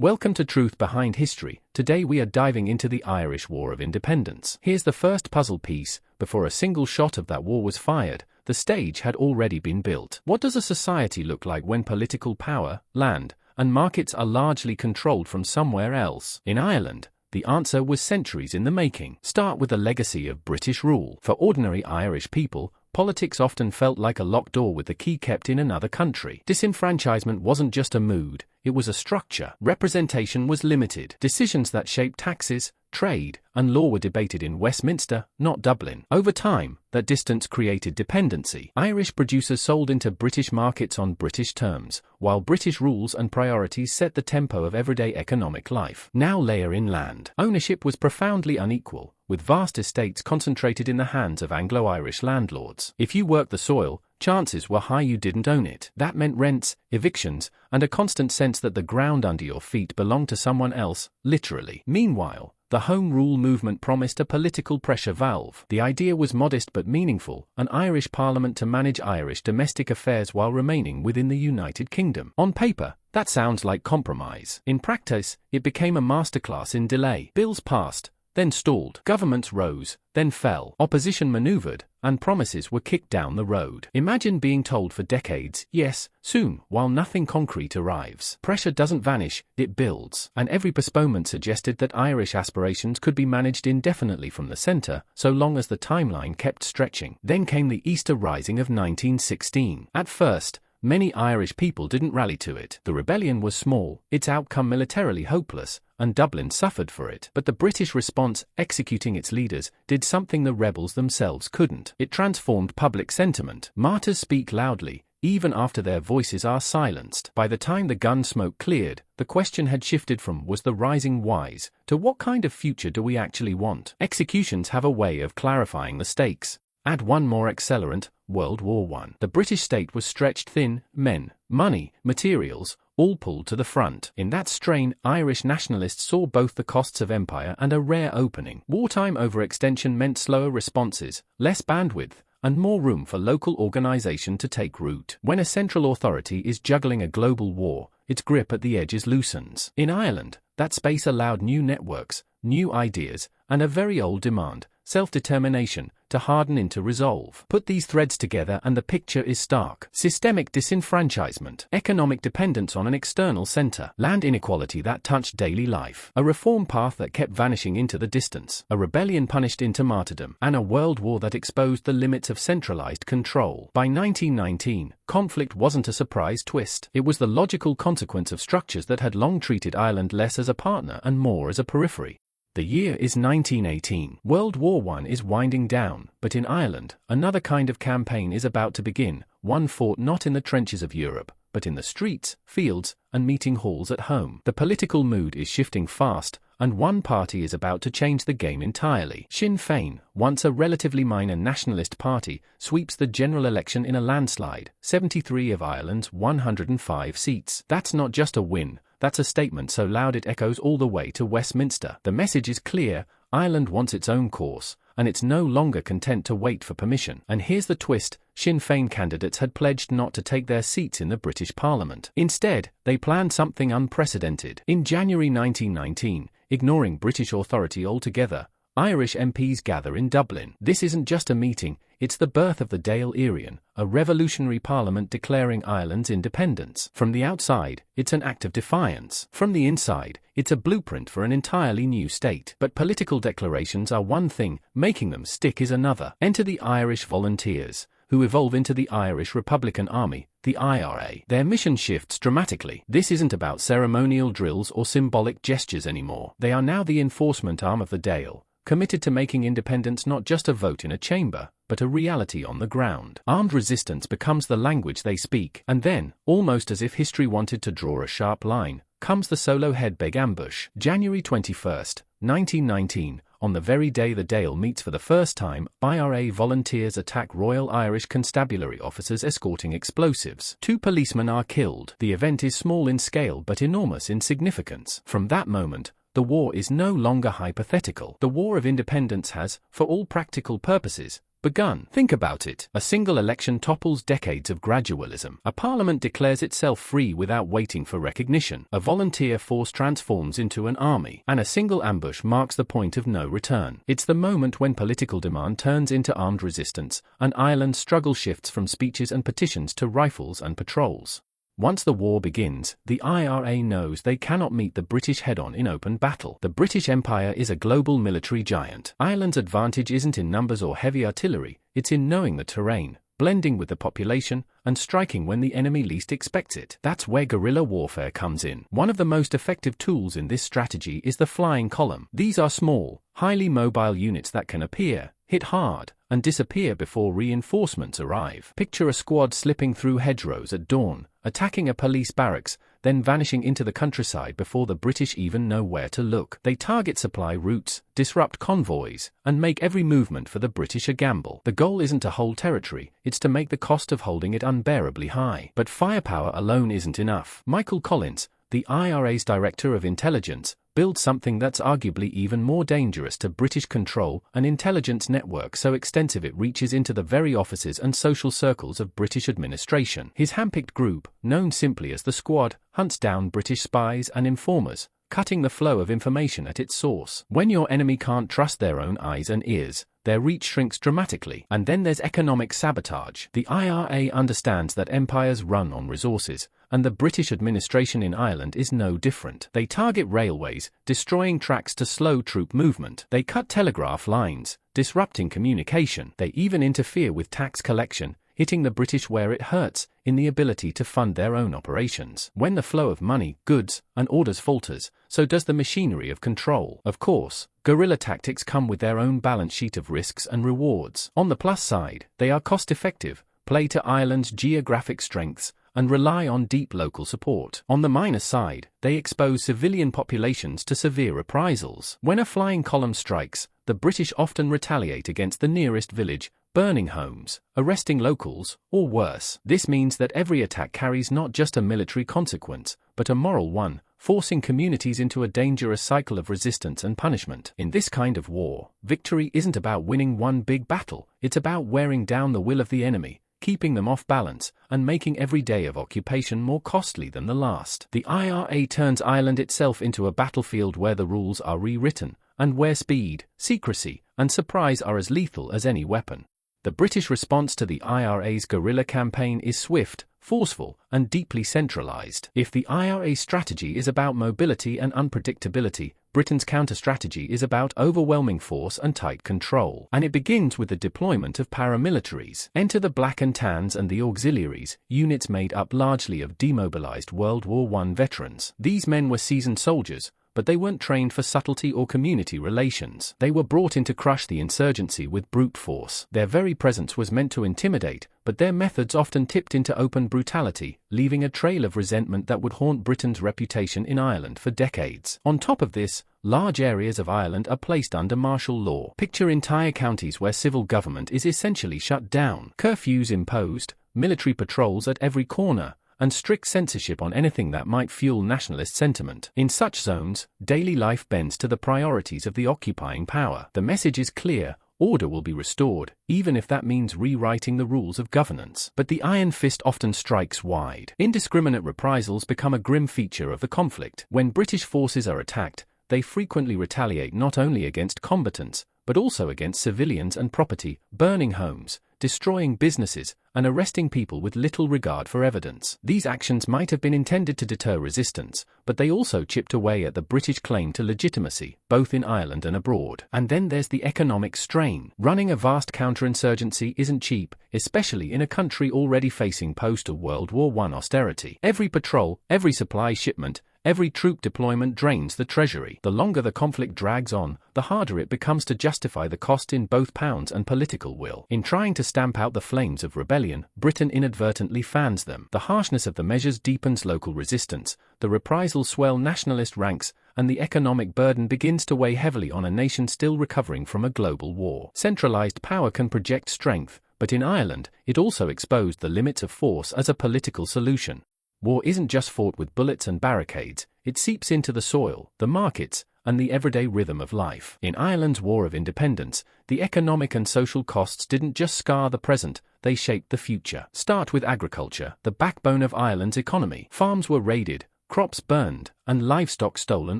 Welcome to Truth Behind History. Today we are diving into the Irish War of Independence. Here's the first puzzle piece. Before a single shot of that war was fired, the stage had already been built. What does a society look like when political power, land, and markets are largely controlled from somewhere else? In Ireland, the answer was centuries in the making. Start with the legacy of British rule. For ordinary Irish people, politics often felt like a locked door with the key kept in another country. Disenfranchisement wasn't just a mood, it was a structure. Representation was limited. Decisions that shaped taxes, trade, and law were debated in Westminster, not Dublin. Over time, that distance created dependency. Irish producers sold into British markets on British terms, while British rules and priorities set the tempo of everyday economic life. Now layer in land. Ownership was profoundly unequal, with vast estates concentrated in the hands of Anglo-Irish landlords. If you worked the soil, chances were high you didn't own it. That meant rents, evictions, and a constant sense that the ground under your feet belonged to someone else, literally. Meanwhile, the Home Rule movement promised a political pressure valve. The idea was modest but meaningful: an Irish parliament to manage Irish domestic affairs while remaining within the United Kingdom. On paper, that sounds like compromise. In practice, it became a masterclass in delay. Bills passed, then stalled. Governments rose, then fell. Opposition maneuvered, and promises were kicked down the road. Imagine being told for decades, yes, soon, while nothing concrete arrives. Pressure doesn't vanish, it builds. And every postponement suggested that Irish aspirations could be managed indefinitely from the centre, so long as the timeline kept stretching. Then came the Easter Rising of 1916. At first, many Irish people didn't rally to it. The rebellion was small, its outcome militarily hopeless, and Dublin suffered for it. But the British response, executing its leaders, did something the rebels themselves couldn't. It transformed public sentiment. Martyrs speak loudly, even after their voices are silenced. By the time the gun smoke cleared, the question had shifted from "was the rising wise?" to "what kind of future do we actually want?" Executions have a way of clarifying the stakes. Add one more accelerant: World War I. The British state was stretched thin, men, money, materials, all pulled to the front. In that strain, Irish nationalists saw both the costs of empire and a rare opening. Wartime overextension meant slower responses, less bandwidth, and more room for local organization to take root. When a central authority is juggling a global war, its grip at the edges loosens. In Ireland, that space allowed new networks, new ideas, and a very old demand: self-determination, to harden into resolve. Put these threads together and the picture is stark. Systemic disenfranchisement, economic dependence on an external center, land inequality that touched daily life, a reform path that kept vanishing into the distance, a rebellion punished into martyrdom, and a world war that exposed the limits of centralized control. By 1919, conflict wasn't a surprise twist. It was the logical consequence of structures that had long treated Ireland less as a partner and more as a periphery. The year is 1918. World War I is winding down, but in Ireland, another kind of campaign is about to begin, one fought not in the trenches of Europe, but in the streets, fields, and meeting halls at home. The political mood is shifting fast, and one party is about to change the game entirely. Sinn Féin, once a relatively minor nationalist party, sweeps the general election in a landslide, 73 of Ireland's 105 seats. That's not just a win. That's a statement so loud it echoes all the way to Westminster. The message is clear: Ireland wants its own course, and it's no longer content to wait for permission. And here's the twist: Sinn Féin candidates had pledged not to take their seats in the British Parliament. Instead, they planned something unprecedented. In January 1919, ignoring British authority altogether, Irish MPs gather in Dublin. This isn't just a meeting, it's the birth of the Dáil Éireann, a revolutionary parliament declaring Ireland's independence. From the outside, it's an act of defiance. From the inside, it's a blueprint for an entirely new state. But political declarations are one thing, making them stick is another. Enter the Irish Volunteers, who evolve into the Irish Republican Army, the IRA. Their mission shifts dramatically. This isn't about ceremonial drills or symbolic gestures anymore. They are now the enforcement arm of the Dáil, committed to making independence not just a vote in a chamber, but a reality on the ground. Armed resistance becomes the language they speak. And then, almost as if history wanted to draw a sharp line, comes the solo Hedbeg ambush. January 21st, 1919, on the very day the Dáil meets for the first time, IRA volunteers attack Royal Irish Constabulary officers escorting explosives. 2 policemen are killed. The event is small in scale but enormous in significance. From that moment, the war is no longer hypothetical. The War of Independence has, for all practical purposes, begun. Think about it. A single election topples decades of gradualism. A parliament declares itself free without waiting for recognition. A volunteer force transforms into an army. And a single ambush marks the point of no return. It's the moment when political demand turns into armed resistance, and Ireland's struggle shifts from speeches and petitions to rifles and patrols. Once the war begins, the IRA knows they cannot meet the British head-on in open battle. The British Empire is a global military giant. Ireland's advantage isn't in numbers or heavy artillery, it's in knowing the terrain, blending with the population, and striking when the enemy least expects it. That's where guerrilla warfare comes in. One of the most effective tools in this strategy is the flying column. These are small, highly mobile units that can appear, hit hard, and disappear before reinforcements arrive. Picture a squad slipping through hedgerows at dawn, attacking a police barracks, then vanishing into the countryside before the British even know where to look. They target supply routes, disrupt convoys, and make every movement for the British a gamble. The goal isn't to hold territory, it's to make the cost of holding it unbearably high. But firepower alone isn't enough. Michael Collins, the IRA's Director of Intelligence, build something that's arguably even more dangerous to British control, an intelligence network so extensive it reaches into the very offices and social circles of British administration. His handpicked group, known simply as the Squad, hunts down British spies and informers, cutting the flow of information at its source. When your enemy can't trust their own eyes and ears, their reach shrinks dramatically. And then there's economic sabotage. The IRA understands that empires run on resources, and the British administration in Ireland is no different. They target railways, destroying tracks to slow troop movement. They cut telegraph lines, disrupting communication. They even interfere with tax collection, hitting the British where it hurts, in the ability to fund their own operations. When the flow of money, goods, and orders falters, so does the machinery of control. Of course, guerrilla tactics come with their own balance sheet of risks and rewards. On the plus side, they are cost-effective, play to Ireland's geographic strengths, and rely on deep local support. On the minus side, they expose civilian populations to severe reprisals. When a flying column strikes, the British often retaliate against the nearest village, burning homes, arresting locals, or worse. This means that every attack carries not just a military consequence, but a moral one, forcing communities into a dangerous cycle of resistance and punishment. In this kind of war, victory isn't about winning one big battle, it's about wearing down the will of the enemy, keeping them off balance, and making every day of occupation more costly than the last. The IRA turns Ireland itself into a battlefield where the rules are rewritten, and where speed, secrecy, and surprise are as lethal as any weapon. The British response to the IRA's guerrilla campaign is swift, forceful, and deeply centralized. If the IRA's strategy is about mobility and unpredictability, Britain's counter-strategy is about overwhelming force and tight control. And it begins with the deployment of paramilitaries. Enter the Black and Tans and the Auxiliaries, units made up largely of demobilized World War I veterans. These men were seasoned soldiers, but they weren't trained for subtlety or community relations. They were brought in to crush the insurgency with brute force. Their very presence was meant to intimidate, but their methods often tipped into open brutality, leaving a trail of resentment that would haunt Britain's reputation in Ireland for decades. On top of this, large areas of Ireland are placed under martial law. Picture entire counties where civil government is essentially shut down, curfews imposed, military patrols at every corner, and strict censorship on anything that might fuel nationalist sentiment. In such zones, daily life bends to the priorities of the occupying power. The message is clear: order will be restored, even if that means rewriting the rules of governance. But the iron fist often strikes wide. Indiscriminate reprisals become a grim feature of the conflict. When British forces are attacked, they frequently retaliate not only against combatants, but also against civilians and property, burning homes, destroying businesses, and arresting people with little regard for evidence. These actions might have been intended to deter resistance, but they also chipped away at the British claim to legitimacy, both in Ireland and abroad. And then there's the economic strain. Running a vast counterinsurgency isn't cheap, especially in a country already facing post-World War I austerity. Every patrol, every supply shipment, every troop deployment drains the treasury. The longer the conflict drags on, the harder it becomes to justify the cost in both pounds and political will. In trying to stamp out the flames of rebellion, Britain inadvertently fans them. The harshness of the measures deepens local resistance, the reprisals swell nationalist ranks, and the economic burden begins to weigh heavily on a nation still recovering from a global war. Centralized power can project strength, but in Ireland, it also exposed the limits of force as a political solution. War isn't just fought with bullets and barricades, it seeps into the soil, the markets, and the everyday rhythm of life. In Ireland's War of Independence, the economic and social costs didn't just scar the present, they shaped the future. Start with agriculture, the backbone of Ireland's economy. Farms were raided, crops burned, and livestock stolen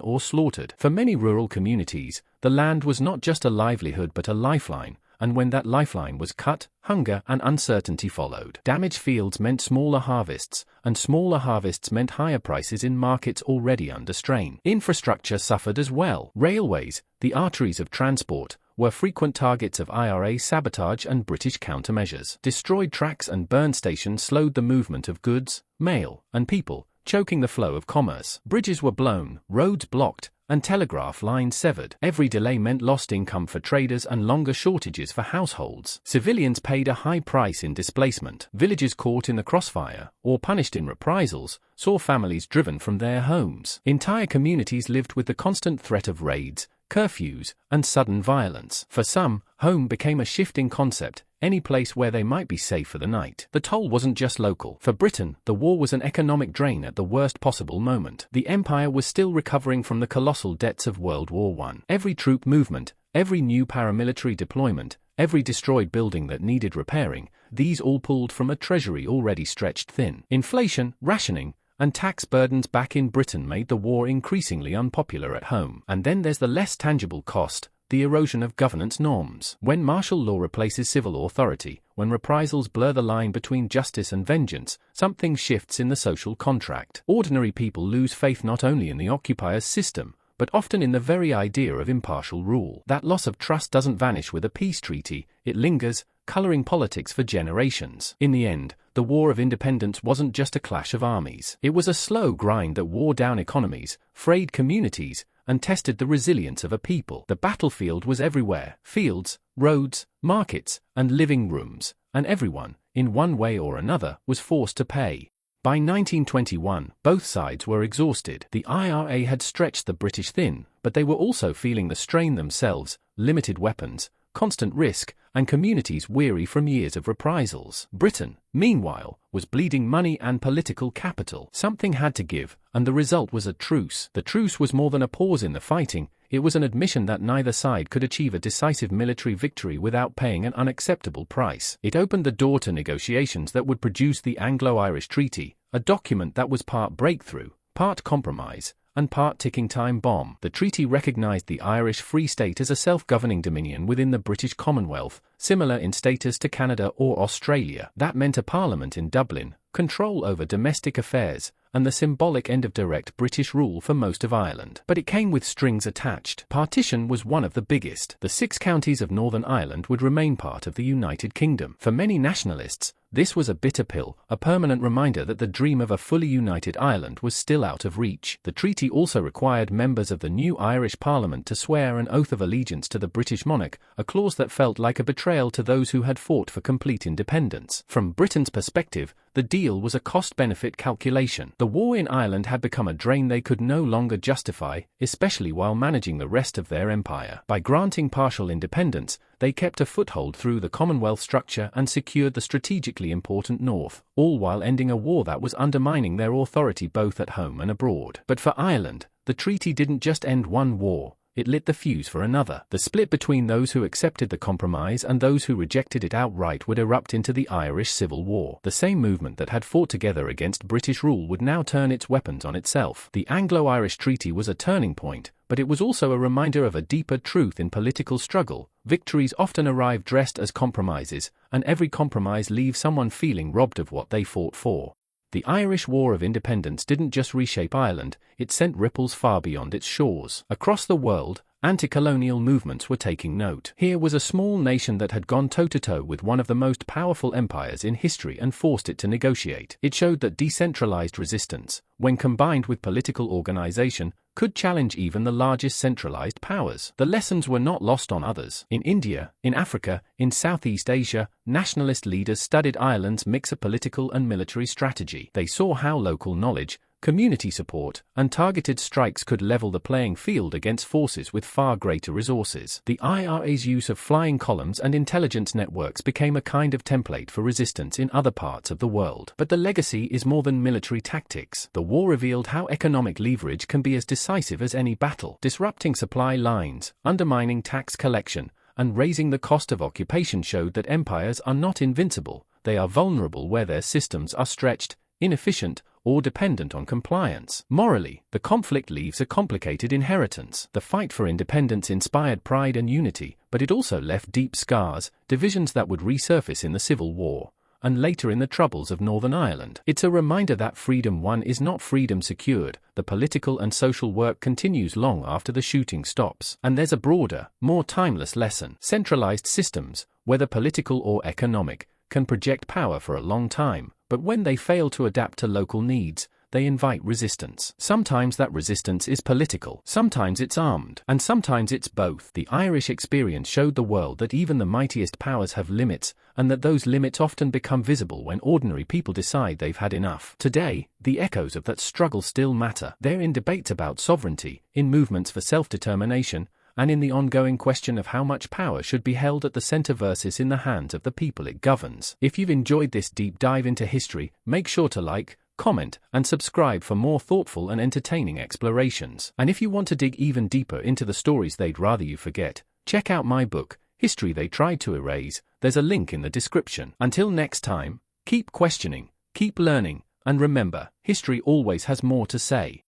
or slaughtered. For many rural communities, the land was not just a livelihood but a lifeline, and when that lifeline was cut, hunger and uncertainty followed. Damaged fields meant smaller harvests, and smaller harvests meant higher prices in markets already under strain. Infrastructure suffered as well. Railways, the arteries of transport, were frequent targets of IRA sabotage and British countermeasures. Destroyed tracks and burned stations slowed the movement of goods, mail, and people, choking the flow of commerce. Bridges were blown, roads blocked, and telegraph lines severed. Every delay meant lost income for traders and longer shortages for households. Civilians paid a high price in displacement. Villages caught in the crossfire, or punished in reprisals, saw families driven from their homes. Entire communities lived with the constant threat of raids, curfews, and sudden violence. For some, home became a shifting concept, any place where they might be safe for the night. The toll wasn't just local. For Britain, the war was an economic drain at the worst possible moment. The empire was still recovering from the colossal debts of World War I. Every troop movement, every new paramilitary deployment, every destroyed building that needed repairing, these all pulled from a treasury already stretched thin. Inflation, rationing, and tax burdens back in Britain made the war increasingly unpopular at home. And then there's the less tangible cost, the erosion of governance norms. When martial law replaces civil authority, when reprisals blur the line between justice and vengeance, something shifts in the social contract. Ordinary people lose faith not only in the occupier's system, but often in the very idea of impartial rule. That loss of trust doesn't vanish with a peace treaty, it lingers, coloring politics for generations. In the end, the War of Independence wasn't just a clash of armies. It was a slow grind that wore down economies, frayed communities, and tested the resilience of a people. The battlefield was everywhere: fields, roads, markets, and living rooms, and everyone, in one way or another, was forced to pay. By 1921, both sides were exhausted. The IRA had stretched the British thin, but they were also feeling the strain themselves: limited weapons, constant risk, and communities weary from years of reprisals. Britain, meanwhile, was bleeding money and political capital. Something had to give, and the result was a truce. The truce was more than a pause in the fighting, it was an admission that neither side could achieve a decisive military victory without paying an unacceptable price. It opened the door to negotiations that would produce the Anglo-Irish Treaty, a document that was part breakthrough, part compromise, and part ticking time bomb. The treaty recognized the Irish Free State as a self-governing dominion within the British Commonwealth, similar in status to Canada or Australia. That meant a parliament in Dublin, control over domestic affairs, and the symbolic end of direct British rule for most of Ireland. But it came with strings attached. Partition was one of the biggest. The 6 counties of Northern Ireland would remain part of the United Kingdom. For many nationalists, this was a bitter pill, a permanent reminder that the dream of a fully united Ireland was still out of reach. The treaty also required members of the new Irish Parliament to swear an oath of allegiance to the British monarch, a clause that felt like a betrayal to those who had fought for complete independence. From Britain's perspective, the deal was a cost-benefit calculation. The war in Ireland had become a drain they could no longer justify, especially while managing the rest of their empire. By granting partial independence, they kept a foothold through the Commonwealth structure and secured the strategically important North, all while ending a war that was undermining their authority both at home and abroad. But for Ireland, the treaty didn't just end one war. It lit the fuse for another. The split between those who accepted the compromise and those who rejected it outright would erupt into the Irish Civil War. The same movement that had fought together against British rule would now turn its weapons on itself. The Anglo-Irish Treaty was a turning point, but it was also a reminder of a deeper truth in political struggle. Victories often arrive dressed as compromises, and every compromise leaves someone feeling robbed of what they fought for. The Irish War of Independence didn't just reshape Ireland, it sent ripples far beyond its shores. Across the world, anti-colonial movements were taking note. Here was a small nation that had gone toe-to-toe with one of the most powerful empires in history and forced it to negotiate. It showed that decentralized resistance, when combined with political organization, could challenge even the largest centralized powers. The lessons were not lost on others. In India, in Africa, in Southeast Asia, nationalist leaders studied Ireland's mix of political and military strategy. They saw how local knowledge, community support, and targeted strikes could level the playing field against forces with far greater resources. The IRA's use of flying columns and intelligence networks became a kind of template for resistance in other parts of the world. But the legacy is more than military tactics. The war revealed how economic leverage can be as decisive as any battle, disrupting supply lines, undermining tax collection, and raising the cost of occupation showed that empires are not invincible. They are vulnerable where their systems are stretched, inefficient, or dependent on compliance. Morally, the conflict leaves a complicated inheritance. The fight for independence inspired pride and unity, but it also left deep scars, divisions that would resurface in the Civil War, and later in the Troubles of Northern Ireland. It's a reminder that freedom won is not freedom secured. The political and social work continues long after the shooting stops. And there's a broader, more timeless lesson. Centralized systems, whether political or economic, can project power for a long time, but when they fail to adapt to local needs, they invite resistance. Sometimes that resistance is political, sometimes it's armed, and sometimes it's both. The Irish experience showed the world that even the mightiest powers have limits, and that those limits often become visible when ordinary people decide they've had enough. Today, the echoes of that struggle still matter. They're in debates about sovereignty, in movements for self-determination, and in the ongoing question of how much power should be held at the center versus in the hands of the people it governs. If you've enjoyed this deep dive into history, make sure to like, comment, and subscribe for more thoughtful and entertaining explorations. And if you want to dig even deeper into the stories they'd rather you forget, check out my book, History They Tried to Erase. There's a link in the description. Until next time, keep questioning, keep learning, and remember, history always has more to say.